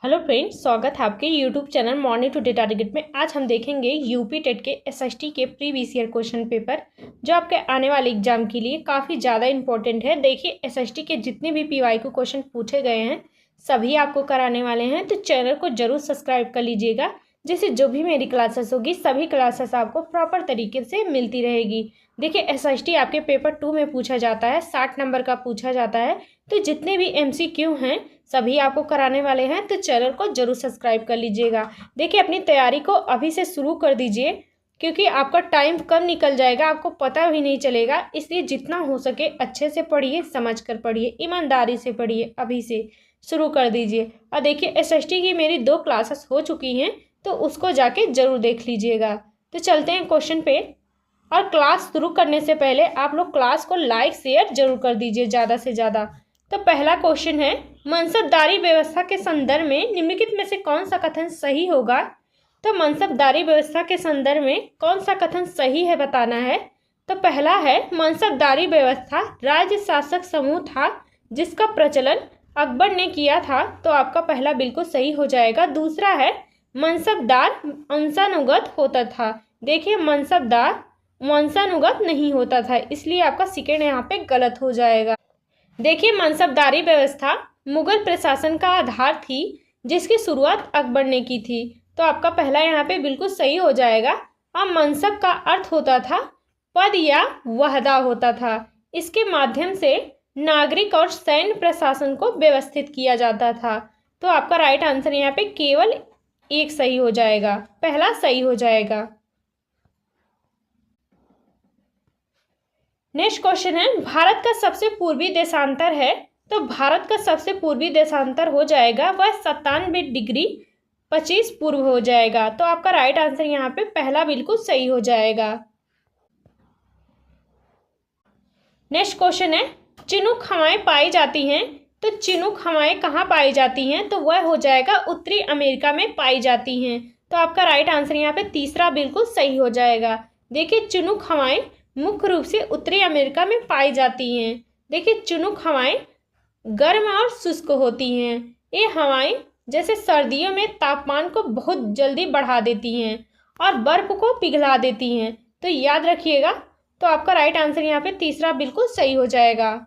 Hello friends, स्वागत है आपके YouTube channel morning to data target में। आज हम देखेंगे यूपी टेट के एसएसटी के प्रीवियस ईयर क्वेश्चन पेपर जो आपके आने वाले एग्जाम के लिए काफ़ी ज़्यादा इंपॉर्टेंट है। देखिए, एसएसटी के जितने भी पीवाईक्यू क्वेश्चन पूछे गए हैं सभी आपको कराने वाले हैं, तो चैनल को जरूर सब्सक्राइब कर लीजिएगा, जिससे जो भी मेरी क्लासेस होगी सभी क्लासेस आपको प्रॉपर तरीके से मिलती रहेगी। देखिए, एसएसटी आपके पेपर 2 में पूछा जाता है, 60 नंबर का पूछा जाता है, तो जितने भी एमसीक्यू हैं सभी आपको कराने वाले हैं, तो चैनल को जरूर सब्सक्राइब कर लीजिएगा। देखिए, अपनी तैयारी को अभी से शुरू कर दीजिए, क्योंकि आपका टाइम कब निकल जाएगा आपको पता भी नहीं चलेगा। इसलिए जितना हो सके अच्छे से पढ़िए, समझ कर पढ़िए, ईमानदारी से पढ़िए, अभी से शुरू कर दीजिए। और देखिए, एसएसटी की मेरी 2 क्लासेस हो चुकी हैं, तो उसको जाके जरूर देख लीजिएगा। तो चलते हैं क्वेश्चन पे। और क्लास शुरू करने से पहले आप लोग क्लास को लाइक शेयर जरूर कर दीजिए ज़्यादा से ज़्यादा। तो पहला क्वेश्चन है, मनसबदारी व्यवस्था के संदर्भ में निम्नलिखित में से कौन सा कथन सही होगा। तो मनसबदारी व्यवस्था के संदर्भ में कौन सा कथन सही है बताना है। तो पहला है, मनसबदारी व्यवस्था राज्य शासक समूह था जिसका प्रचलन अकबर ने किया था, तो आपका पहला बिल्कुल सही हो जाएगा। दूसरा है, मनसबदार वंशानुगत होता था। देखिए, मनसबदार वंशानुगत नहीं होता था, इसलिए आपका सेकेंड यहाँ पे गलत हो जाएगा। देखिए, मनसबदारी व्यवस्था मुगल प्रशासन का आधार थी जिसकी शुरुआत अकबर ने की थी, तो आपका पहला यहाँ पे बिल्कुल सही हो जाएगा। अब मनसब का अर्थ होता था पद या वहदा होता था। इसके माध्यम से नागरिक और सैन्य प्रशासन को व्यवस्थित किया जाता था, तो आपका राइट आंसर यहाँ पे केवल एक सही हो जाएगा, पहला सही हो जाएगा। नेक्स्ट क्वेश्चन है, भारत का सबसे पूर्वी देशांतर है, तो भारत का सबसे पूर्वी देशांतर हो जाएगा वह 97 डिग्री 25 पूर्व हो जाएगा, तो आपका राइट आंसर यहाँ पे पहला बिल्कुल सही हो जाएगा। नेक्स्ट क्वेश्चन है, चिनूक हवाएं पाई जाती हैं, तो चिनूक हवाएं कहाँ पाई जाती हैं, तो वह हो जाएगा उत्तरी अमेरिका में पाई जाती हैं, तो आपका राइट आंसर यहाँ पे तीसरा बिल्कुल सही हो जाएगा। देखिए, चिनूक हवाएं मुख्य रूप से उत्तरी अमेरिका में पाई जाती हैं। देखिए, चिनूक हवाएं गर्म और शुष्क होती हैं। ये हवाएं जैसे सर्दियों में तापमान को बहुत जल्दी बढ़ा देती हैं और बर्फ को पिघला देती हैं, तो याद रखिएगा। तो आपका राइट आंसर यहाँ पे तीसरा बिल्कुल सही हो जाएगा।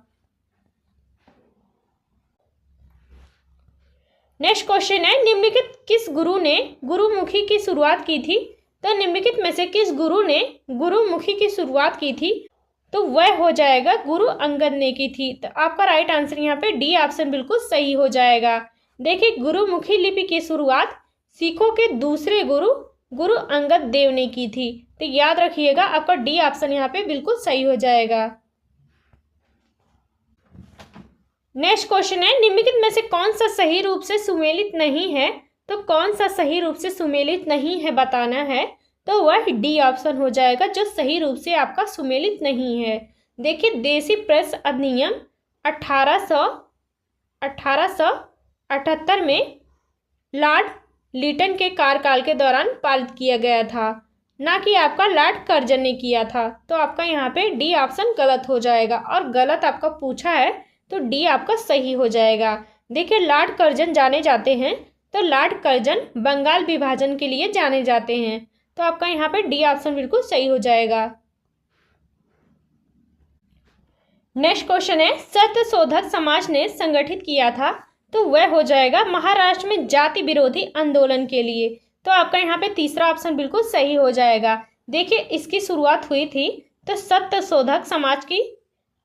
नेक्स्ट क्वेश्चन है, निम्नलिखित किस गुरु ने गुरुमुखी की शुरुआत की थी, तो निम्नलिखित में से किस गुरु ने गुरुमुखी की शुरुआत की थी, तो वह हो जाएगा गुरु अंगद ने की थी, तो आपका राइट आंसर यहाँ पे डी ऑप्शन बिल्कुल सही हो जाएगा। देखिए, गुरुमुखी लिपि की शुरुआत सिखों के दूसरे गुरु गुरु अंगद देव ने की थी, तो याद रखिएगा आपका डी ऑप्शन यहाँ पे बिल्कुल सही हो जाएगा। नेक्स्ट क्वेश्चन है, निम्नलिखित में से कौन सा सही रूप से सुमेलित नहीं है, तो कौन सा सही रूप से सुमेलित नहीं है बताना है, तो वह डी ऑप्शन हो जाएगा जो सही रूप से आपका सुमेलित नहीं है। देखिए, देसी प्रेस अधिनियम 1878 में लॉर्ड लिटन के कार्यकाल के दौरान पारित किया गया था, ना कि आपका लॉर्ड कर्जन ने किया था, तो आपका यहाँ पे डी ऑप्शन गलत हो जाएगा। और गलत आपका पूछा है तो डी आपका सही हो जाएगा। देखिए, लॉर्ड कर्जन जाने जाते हैं, तो लॉर्ड कर्जन बंगाल विभाजन के लिए जाने जाते हैं, तो आपका यहाँ पे डी ऑप्शन बिल्कुल सही हो जाएगा। नेक्स्ट क्वेश्चन है, सत्यशोधक समाज ने संगठित किया था, तो वह हो जाएगा महाराष्ट्र में जाति विरोधी आंदोलन के लिए, तो आपका यहाँ पे तीसरा ऑप्शन बिल्कुल सही हो जाएगा। देखिए, इसकी शुरुआत हुई थी, तो सत्यशोधक समाज की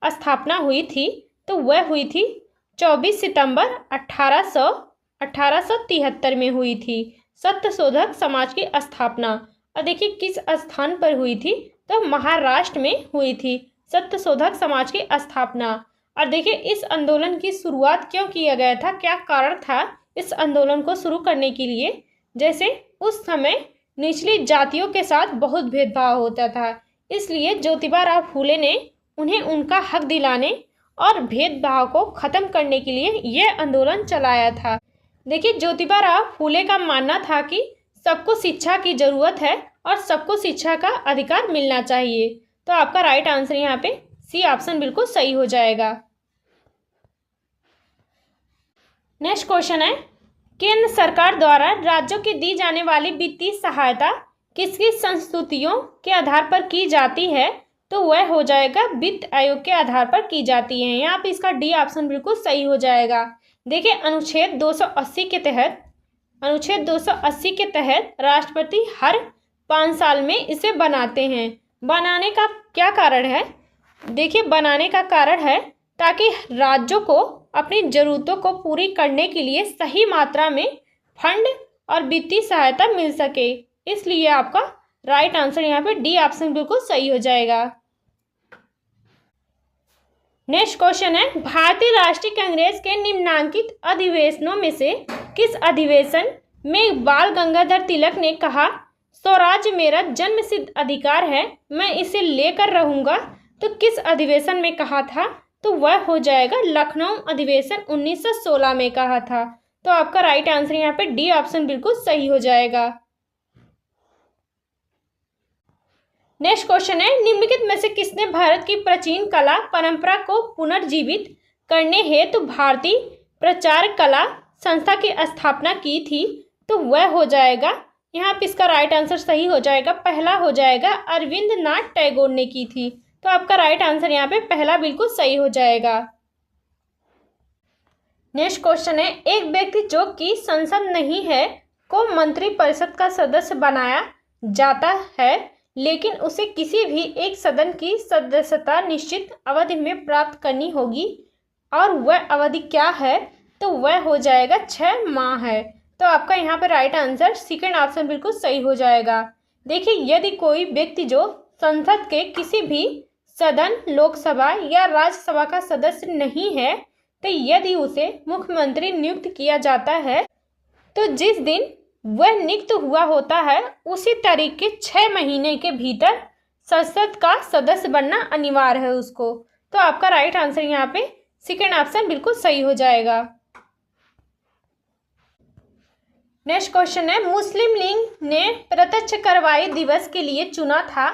स्थापना हुई थी, तो वह हुई थी 24 सितंबर 1873 में हुई थी सत्यशोधक समाज की स्थापना। और देखिए, किस स्थान पर हुई थी, तो महाराष्ट्र में हुई थी सत्यशोधक समाज की स्थापना। और देखिए, इस आंदोलन की शुरुआत क्यों किया गया था, क्या कारण था इस आंदोलन को शुरू करने के लिए। जैसे उस समय निचली जातियों के साथ बहुत भेदभाव होता था, इसलिए ज्योतिबा राव फूले ने उन्हें उनका हक दिलाने और भेदभाव को खत्म करने के लिए यह आंदोलन चलाया था। देखिए, ज्योतिबा राव फूले का मानना था कि सबको शिक्षा की जरूरत है और सबको शिक्षा का अधिकार मिलना चाहिए, तो आपका राइट आंसर यहाँ पे सी ऑप्शन बिल्कुल सही हो जाएगा। नेक्स्ट क्वेश्चन है, केंद्र सरकार द्वारा राज्यों की दी जाने वाली वित्तीय सहायता किस किस संस्तुतियों के आधार पर की जाती है? तो वह हो जाएगा वित्त आयोग के आधार पर की जाती है। यहाँ पे इसका डी ऑप्शन बिल्कुल सही हो जाएगा। देखिए अनुच्छेद 280 के तहत राष्ट्रपति हर 5 साल में इसे बनाते हैं। बनाने का क्या कारण है? देखिए बनाने का कारण है ताकि राज्यों को अपनी ज़रूरतों को पूरी करने के लिए सही मात्रा में फंड और वित्तीय सहायता मिल सके। इसलिए आपका राइट आंसर यहाँ पे डी ऑप्शन बिल्कुल सही हो जाएगा। नेक्स्ट क्वेश्चन है, भारतीय राष्ट्रीय कांग्रेस के निम्नांकित अधिवेशनों में से किस अधिवेशन में बाल गंगाधर तिलक ने कहा स्वराज्य मेरा जन्मसिद्ध अधिकार है, मैं इसे लेकर रहूंगा? तो किस अधिवेशन में कहा था? तो वह हो जाएगा लखनऊ अधिवेशन 1916 में कहा था। तो आपका राइट आंसर यहाँ पे डी ऑप्शन बिल्कुल सही हो जाएगा। नेक्स्ट क्वेश्चन है, निम्नलिखित में से किसने भारत की प्राचीन कला परंपरा को पुनर्जीवित करने हेतु भारतीय प्रचार कला संस्था की स्थापना की थी? तो वह हो जाएगा, यहाँ पे इसका राइट आंसर सही हो जाएगा, पहला हो जाएगा अरविंद नाथ टैगोर ने की थी। तो आपका राइट आंसर यहाँ पे पहला बिल्कुल सही हो जाएगा। नेक्स्ट क्वेश्चन है, एक व्यक्ति जो कि संसद नहीं है को मंत्रिपरिषद का सदस्य बनाया जाता है, लेकिन उसे किसी भी एक सदन की सदस्यता निश्चित अवधि में प्राप्त करनी होगी और वह अवधि क्या है? तो वह हो जाएगा 6 माह है। तो आपका यहाँ पे राइट आंसर सेकंड ऑप्शन बिल्कुल सही हो जाएगा। देखिए यदि कोई व्यक्ति जो संसद के किसी भी सदन, लोकसभा या राज्यसभा का सदस्य नहीं है, तो यदि उसे मुख्यमंत्री नियुक्त किया जाता है तो जिस दिन वह नियुक्त हुआ होता है उसी तारीख के 6 महीने के भीतर संसद का सदस्य बनना अनिवार्य है उसको। तो आपका राइट आंसर यहाँ पे सेकंड ऑप्शन बिल्कुल सही हो जाएगा। नेक्स्ट क्वेश्चन है, मुस्लिम लीग ने प्रत्यक्ष कार्रवाई दिवस के लिए चुना था।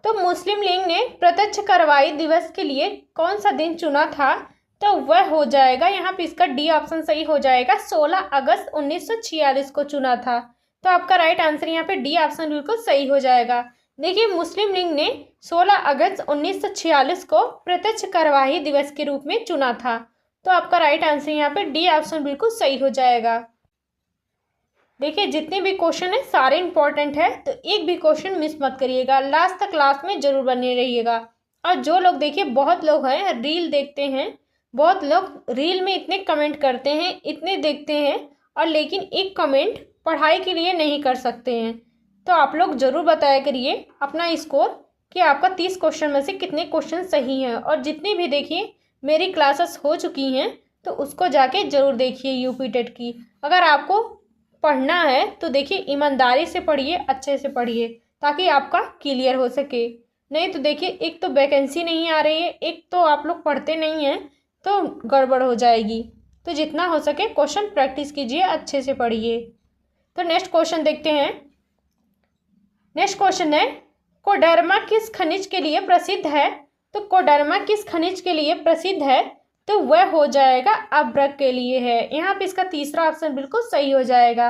तो मुस्लिम लीग ने प्रत्यक्ष कार्रवाई दिवस के लिए कौन सा दिन चुना था? तो वह हो जाएगा, यहाँ पे इसका डी ऑप्शन सही हो जाएगा, 16 अगस्त 1946 को चुना था। तो आपका राइट आंसर यहाँ पे डी ऑप्शन बिल्कुल सही हो जाएगा। देखिए मुस्लिम लीग ने 16 अगस्त 1946 को प्रत्यक्ष कार्यवाही दिवस के रूप में चुना था। तो आपका राइट आंसर यहाँ पे डी ऑप्शन बिल्कुल सही हो जाएगा। देखिए जितने भी क्वेश्चन है सारे इंपॉर्टेंट है, तो एक भी क्वेश्चन मिस मत करिएगा, लास्ट तक क्लास में जरूर बने रहिएगा। और जो लोग देखिए बहुत लोग हैं रील देखते हैं, बहुत लोग रील में इतने कमेंट करते हैं, इतने देखते हैं और लेकिन एक कमेंट पढ़ाई के लिए नहीं कर सकते हैं। तो आप लोग ज़रूर बताया करिए अपना स्कोर कि आपका 30 क्वेश्चन में से कितने क्वेश्चन सही हैं। और जितनी भी देखिए मेरी क्लासेस हो चुकी हैं तो उसको जाके ज़रूर देखिए यूपी टेट की। अगर आपको पढ़ना है तो देखिए ईमानदारी से पढ़िए, अच्छे से पढ़िए ताकि आपका क्लियर हो सके। नहीं तो देखिए एक तो वैकेंसी नहीं आ रही है, एक तो आप लोग पढ़ते नहीं हैं तो गड़बड़ हो जाएगी। तो जितना हो सके क्वेश्चन प्रैक्टिस कीजिए, अच्छे से पढ़िए। तो नेक्स्ट क्वेश्चन देखते हैं। नेक्स्ट क्वेश्चन है, कोडरमा किस खनिज के लिए प्रसिद्ध है? तो कोडरमा किस खनिज के लिए प्रसिद्ध है? तो वह हो जाएगा अभ्रक के लिए है। यहाँ पे इसका तीसरा ऑप्शन बिल्कुल सही हो जाएगा।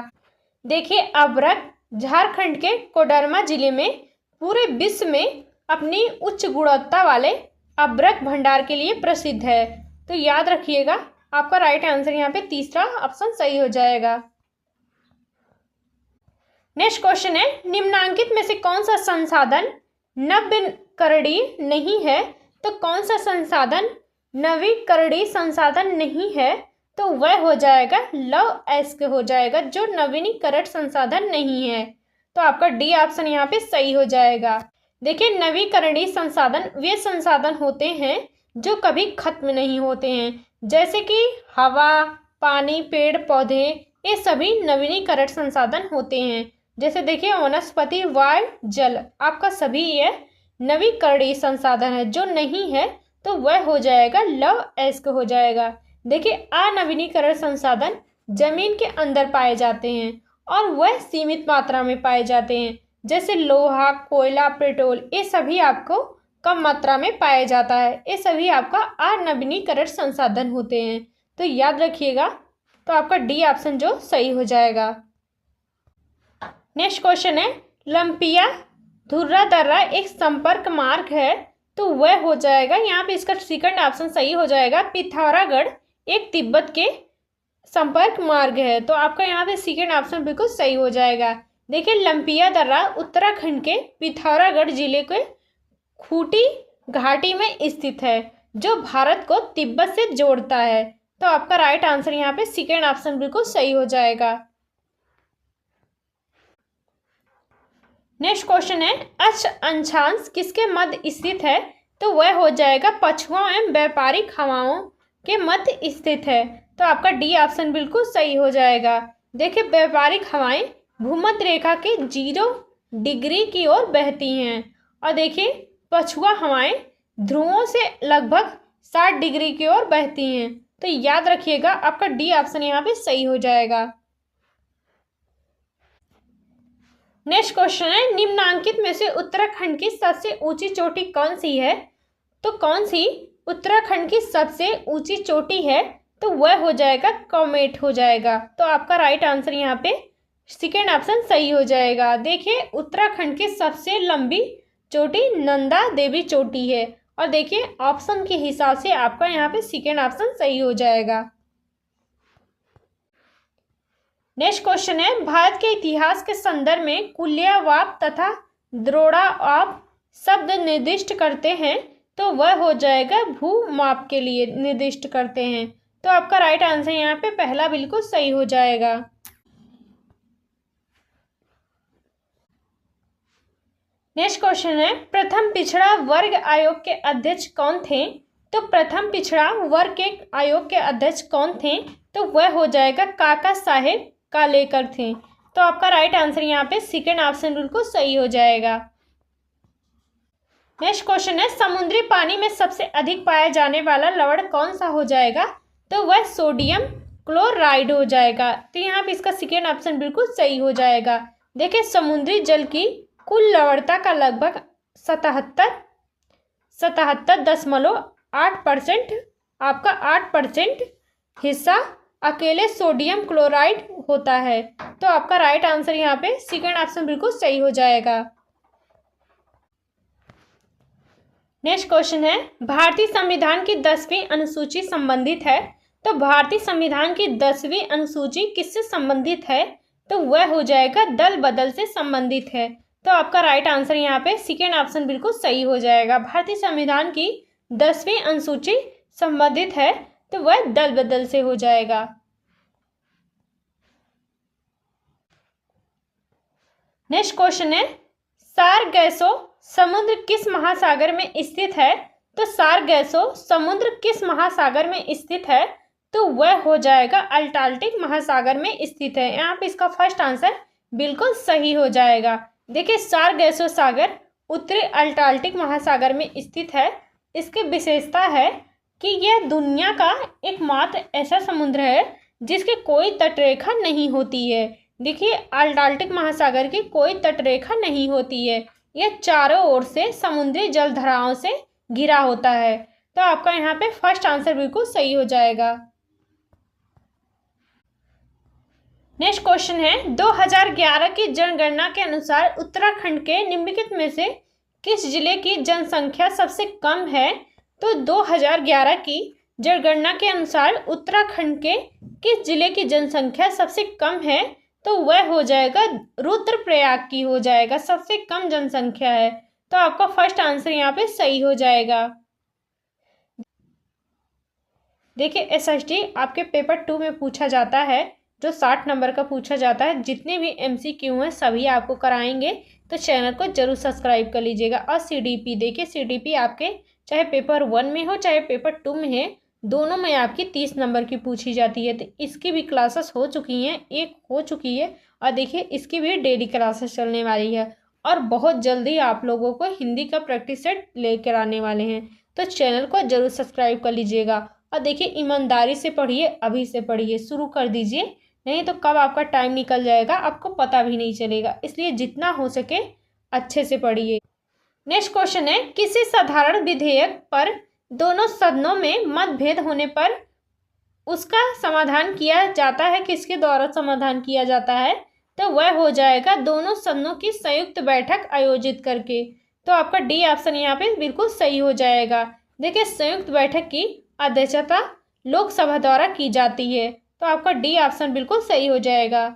देखिए अभ्रक झारखंड के कोडरमा जिले में पूरे विश्व में अपनी उच्च गुणवत्ता वाले अभ्रक भंडार के लिए प्रसिद्ध है। तो याद रखिएगा आपका राइट आंसर यहाँ पे तीसरा ऑप्शन सही हो जाएगा। नेक्स्ट क्वेश्चन है, निम्नांकित में से कौन सा संसाधन नवीकरणीय नहीं है? तो कौन सा संसाधन नवीकरणीय संसाधन नहीं है? तो वह हो जाएगा लौह अयस्क हो जाएगा, जो नवीनीकरण संसाधन नहीं है। तो आपका डी ऑप्शन यहाँ पे सही हो जाएगा। देखिए नवीकरणीय संसाधन वे संसाधन होते हैं जो कभी खत्म नहीं होते हैं, जैसे कि हवा, पानी, पेड़ पौधे, ये सभी नवीनीकरण संसाधन होते हैं। जैसे देखिए वनस्पति, वायु, जल, आपका सभी ये नवीकरणीय संसाधन है। जो नहीं है तो वह हो जाएगा लौह अयस्क हो जाएगा। देखिए अनवीनीकरण संसाधन जमीन के अंदर पाए जाते हैं और वह सीमित मात्रा में पाए जाते हैं, जैसे लोहा, कोयला, पेट्रोल, ये सभी आपको कम मात्रा में पाया जाता है। ये सभी आपका अनवीनीकरण संसाधन होते हैं। तो याद रखिएगा तो आपका डी ऑप्शन जो सही हो जाएगा। नेक्स्ट क्वेश्चन है, लंपिया धुर्रा दर्रा एक संपर्क मार्ग है, तो वह हो जाएगा, यहाँ पे इसका सेकंड ऑप्शन सही हो जाएगा, पिथौरागढ़ एक तिब्बत के संपर्क मार्ग है। तो आपका यहाँ पे सेकंड ऑप्शन बिल्कुल सही हो जाएगा। देखिए, लंपिया दर्रा उत्तराखंड के पिथौरागढ़ जिले के खूंटी घाटी में स्थित है, जो भारत को तिब्बत से जोड़ता है। तो आपका राइट आंसर यहाँ पे सेकंड ऑप्शन बिल्कुल सही हो जाएगा। नेक्स्ट क्वेश्चन है, अक्ष अक्षांश किसके मध्य स्थित है, तो वह हो जाएगा पछुआ एवं व्यापारिक हवाओं के मध्य स्थित है। तो आपका डी ऑप्शन बिल्कुल सही हो जाएगा। देखिए, व्यापारिक हवाएं भूमध्य रेखा के 0 डिग्री की ओर बहती हैं, और देखिए पछुआ हवाएं ध्रुवों से लगभग 60 डिग्री की ओर बहती हैं। तो याद रखिएगा, आपका डी ऑप्शन यहाँ पे सही हो जाएगा। नेक्स्ट क्वेश्चन है, निम्नांकित में से उत्तराखंड की सबसे ऊंची चोटी कौन सी है, तो कौन सी उत्तराखंड की सबसे ऊंची चोटी है, तो वह हो जाएगा कॉमेट हो जाएगा। तो आपका राइट आंसर यहाँ पे सेकेंड ऑप्शन सही हो जाएगा। देखिए, उत्तराखंड की सबसे लंबी चोटी नंदा देवी चोटी है, और देखिए ऑप्शन के हिसाब से आपका यहाँ पे सेकेंड ऑप्शन सही हो जाएगा। नेक्स्ट क्वेश्चन है, भारत के इतिहास के संदर्भ में कुलियावाप तथा द्रोणावाप शब्द निर्दिष्ट करते हैं, तो वह हो जाएगा भूमाप के लिए निर्दिष्ट करते हैं। तो आपका राइट आंसर यहाँ पे पहला बिल्कुल सही हो जाएगा। नेक्स्ट क्वेश्चन है, प्रथम पिछड़ा वर्ग आयोग के अध्यक्ष कौन थे, तो प्रथम पिछड़ा वर्ग के आयोग के अध्यक्ष कौन थे, तो वह हो जाएगा काका साहेब कालेकर थे। तो आपका राइट आंसर यहाँ पे सेकंड ऑप्शन बिल्कुल सही हो जाएगा। नेक्स्ट क्वेश्चन है, समुद्री पानी में सबसे अधिक पाया जाने वाला लवण कौन सा हो जाएगा, तो वह सोडियम क्लोराइड हो जाएगा। तो यहाँ पे इसका सेकेंड ऑप्शन बिल्कुल सही हो जाएगा। देखिए, समुद्री जल की कुल लवणता का लगभग 77.8% आपका 8% हिस्सा अकेले सोडियम क्लोराइड होता है। तो आपका राइट आंसर यहाँ पे सेकेंड ऑप्शन बिल्कुल सही हो जाएगा। नेक्स्ट क्वेश्चन है, भारतीय संविधान की 10वीं अनुसूची संबंधित है, तो भारतीय संविधान की 10वीं अनुसूची किससे संबंधित है, तो वह हो जाएगा दल बदल से संबंधित है। तो आपका राइट आंसर यहाँ पे सेकेंड ऑप्शन बिल्कुल सही हो जाएगा। भारतीय संविधान की 10वीं अनुसूची संबंधित है, तो वह दल बदल से हो जाएगा। नेक्स्ट क्वेश्चन है, सारगैसो समुद्र किस महासागर में स्थित है, तो सारगैसो समुद्र किस महासागर में स्थित है, तो वह हो जाएगा अल्टार्कटिक महासागर में स्थित है। यहाँ पे इसका फर्स्ट आंसर बिल्कुल सही हो जाएगा। देखिए, सारगैसो सागर उत्तरी अल्टार्कटिक महासागर में स्थित है। इसकी विशेषता है कि यह दुनिया का एकमात्र ऐसा समुद्र है जिसकी कोई तटरेखा नहीं होती है। देखिए, अल्टार्कटिक महासागर की कोई तटरेखा नहीं होती है, यह चारों ओर से समुद्री जलधाराओं से घिरा होता है। तो आपका यहाँ पे फर्स्ट आंसर बिल्कुल सही हो जाएगा। नेक्स्ट क्वेश्चन है, 2011 की जनगणना के अनुसार उत्तराखंड के निम्नलिखित में से किस जिले की जनसंख्या सबसे कम है, तो 2011 की जनगणना के अनुसार उत्तराखंड के किस जिले की जनसंख्या सबसे कम है, तो वह हो जाएगा रुद्रप्रयाग की हो जाएगा, सबसे कम जनसंख्या है। तो आपका फर्स्ट आंसर यहाँ पे सही हो जाएगा। देखिए, एसएसटी आपके पेपर 2 में पूछा जाता है, जो 60 नंबर का पूछा जाता है। जितने भी एमसीक्यू हैं सभी आपको कराएंगे, तो चैनल को जरूर सब्सक्राइब कर लीजिएगा। और सीडीपी, देखिए सीडीपी आपके चाहे पेपर 1 में हो चाहे पेपर 2 में है, दोनों में आपकी 30 नंबर की पूछी जाती है। तो इसकी भी क्लासेस हो चुकी हैं, एक हो चुकी है, और देखिए इसकी भी डेली क्लासेस चलने वाली है, और बहुत जल्दी आप लोगों को हिंदी का प्रैक्टिस सेट लेकर आने वाले हैं। तो चैनल को जरूर सब्सक्राइब कर लीजिएगा, और देखिए ईमानदारी से पढ़िए, अभी से पढ़िए, शुरू कर दीजिए, नहीं तो कब आपका टाइम निकल जाएगा आपको पता भी नहीं चलेगा। इसलिए जितना हो सके अच्छे से पढ़िए। नेक्स्ट क्वेश्चन है, किसी साधारण विधेयक पर दोनों सदनों में मतभेद होने पर उसका समाधान किया जाता है किसके द्वारा समाधान किया जाता है, तो वह हो जाएगा दोनों सदनों की संयुक्त बैठक आयोजित करके। तो आपका डी ऑप्शन यहाँ पे बिल्कुल सही हो जाएगा। देखिए संयुक्त बैठक की अध्यक्षता लोकसभा द्वारा की जाती है, तो आपका डी ऑप्शन बिल्कुल सही हो जाएगा।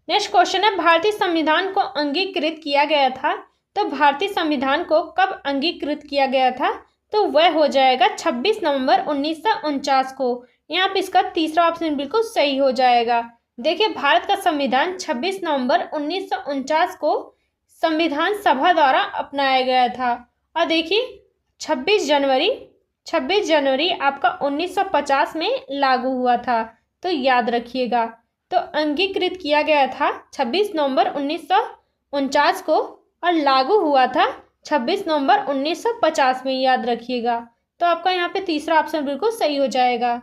नेक्स्ट क्वेश्चन है, भारतीय संविधान को अंगीकृत किया गया था, तो भारतीय संविधान को कब अंगीकृत किया गया था, तो वह हो जाएगा 26 नवंबर 1949 को। यहाँ पे इसका तीसरा ऑप्शन बिल्कुल सही हो जाएगा। देखिए भारत का संविधान 26 नवंबर 1949 को संविधान सभा द्वारा अपनाया गया था। और देखिए 26 जनवरी आपका 1950 में लागू हुआ था, तो याद रखिएगा। तो अंगीकृत किया गया था 26 नवंबर 1949 को और लागू हुआ था 26 नवंबर 1950 में, याद रखिएगा। तो आपका यहाँ पे तीसरा ऑप्शन बिल्कुल सही हो जाएगा।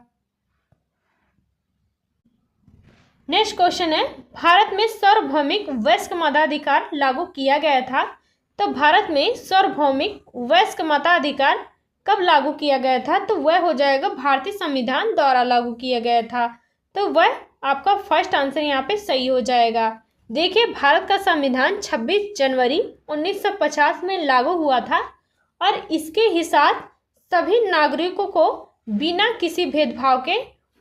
नेक्स्ट क्वेश्चन है, भारत में सार्वभौमिक वयस्क मताधिकार लागू किया गया था, तो भारत में सार्वभौमिक वयस्क मताधिकार कब लागू किया गया था, तो वह हो जाएगा भारतीय संविधान द्वारा लागू किया गया था। तो वह आपका फर्स्ट आंसर यहाँ पे सही हो जाएगा। देखिए भारत का संविधान 26 जनवरी 1950 में लागू हुआ था और इसके ही साथ सभी नागरिकों को बिना किसी भेदभाव के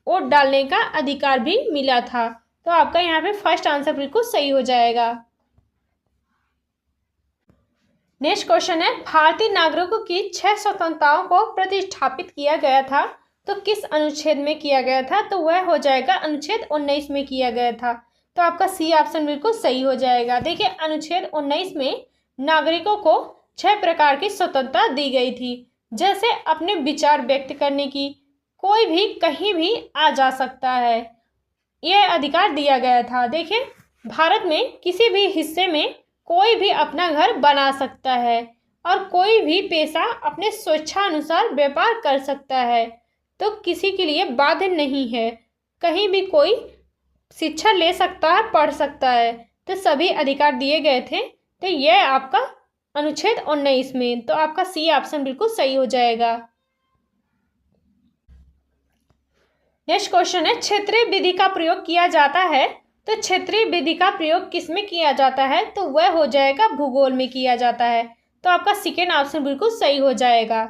वोट डालने का अधिकार भी मिला था। तो आपका यहाँ पे फर्स्ट आंसर बिल्कुल सही हो जाएगा। नेक्स्ट क्वेश्चन है, भारतीय नागरिकों की 6 स्वतंत्रताओं को प्रतिष्ठापित किया गया था, तो किस अनुच्छेद में किया गया था, तो वह हो जाएगा अनुच्छेद 19 में किया गया था। तो आपका सी ऑप्शन बिल्कुल सही हो जाएगा। देखिए अनुच्छेद 19 में नागरिकों को 6 प्रकार की स्वतंत्रता दी गई थी, जैसे अपने विचार व्यक्त करने की, कोई भी कहीं भी आ जा सकता है, यह अधिकार दिया गया था। देखिए भारत में किसी भी हिस्से में कोई भी अपना घर बना सकता है और कोई भी पेशा अपने स्वेच्छानुसार व्यापार कर सकता है, तो किसी के लिए बाध्य नहीं है, कहीं भी कोई शिक्षा ले सकता है, पढ़ सकता है, तो सभी अधिकार दिए गए थे। तो यह आपका अनुच्छेद 19 में, तो आपका सी ऑप्शन बिल्कुल सही हो जाएगा। नेक्स्ट क्वेश्चन है, क्षेत्रीय विधि का प्रयोग किया जाता है, तो क्षेत्रीय विधि का प्रयोग किस में किया जाता है, तो वह हो जाएगा भूगोल में किया जाता है। तो आपका सेकेंड ऑप्शन बिल्कुल सही हो जाएगा।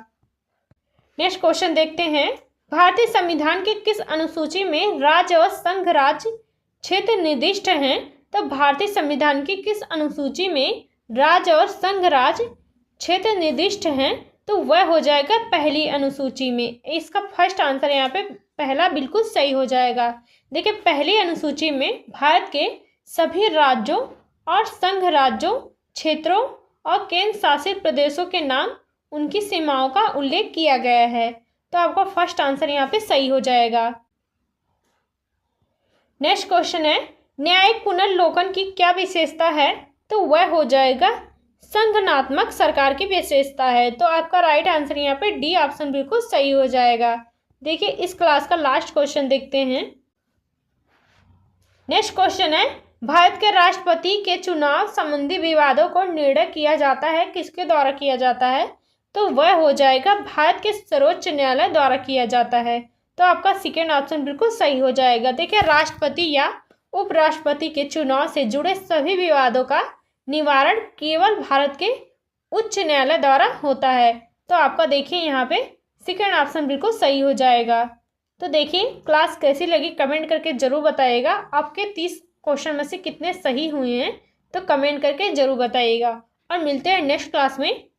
नेक्स्ट क्वेश्चन देखते हैं, भारतीय संविधान के किस अनुसूची में राज्य और संघ राज्य क्षेत्र निर्दिष्ट हैं, तो भारतीय संविधान की किस अनुसूची में राज्य और संघ राज्य क्षेत्र निर्दिष्ट हैं, तो वह हो जाएगा पहली अनुसूची में। इसका फर्स्ट आंसर यहाँ पे पहला बिल्कुल सही हो जाएगा। देखिए पहली अनुसूची में भारत के सभी राज्यों और संघ राज्यों, क्षेत्रों और केंद्र शासित प्रदेशों के नाम, उनकी सीमाओं का उल्लेख किया गया है, तो आपका फर्स्ट आंसर यहाँ पे सही हो जाएगा। नेक्स्ट क्वेश्चन है, न्यायिक पुनर्लोकन की क्या विशेषता है, तो वह हो जाएगा संगठनात्मक सरकार की विशेषता है। तो आपका राइट आंसर यहाँ पे डी ऑप्शन बिल्कुल सही हो जाएगा। देखिए इस क्लास का लास्ट क्वेश्चन देखते हैं। नेक्स्ट क्वेश्चन है, भारत के राष्ट्रपति के चुनाव संबंधी विवादों को निर्णय किया जाता है, किसके द्वारा किया जाता है, तो वह हो जाएगा भारत के सर्वोच्च न्यायालय द्वारा किया जाता है। तो आपका सेकेंड ऑप्शन बिल्कुल सही हो जाएगा। देखिए राष्ट्रपति या उपराष्ट्रपति के चुनाव से जुड़े सभी विवादों का निवारण केवल भारत के उच्च न्यायालय द्वारा होता है। तो आपका देखिए यहाँ पे सेकेंड ऑप्शन बिल्कुल सही हो जाएगा। तो देखिए क्लास कैसी लगी कमेंट करके ज़रूर बताइएगा। आपके 30 क्वेश्चन में से कितने सही हुए हैं तो कमेंट करके ज़रूर बताइएगा, और मिलते हैं नेक्स्ट क्लास में।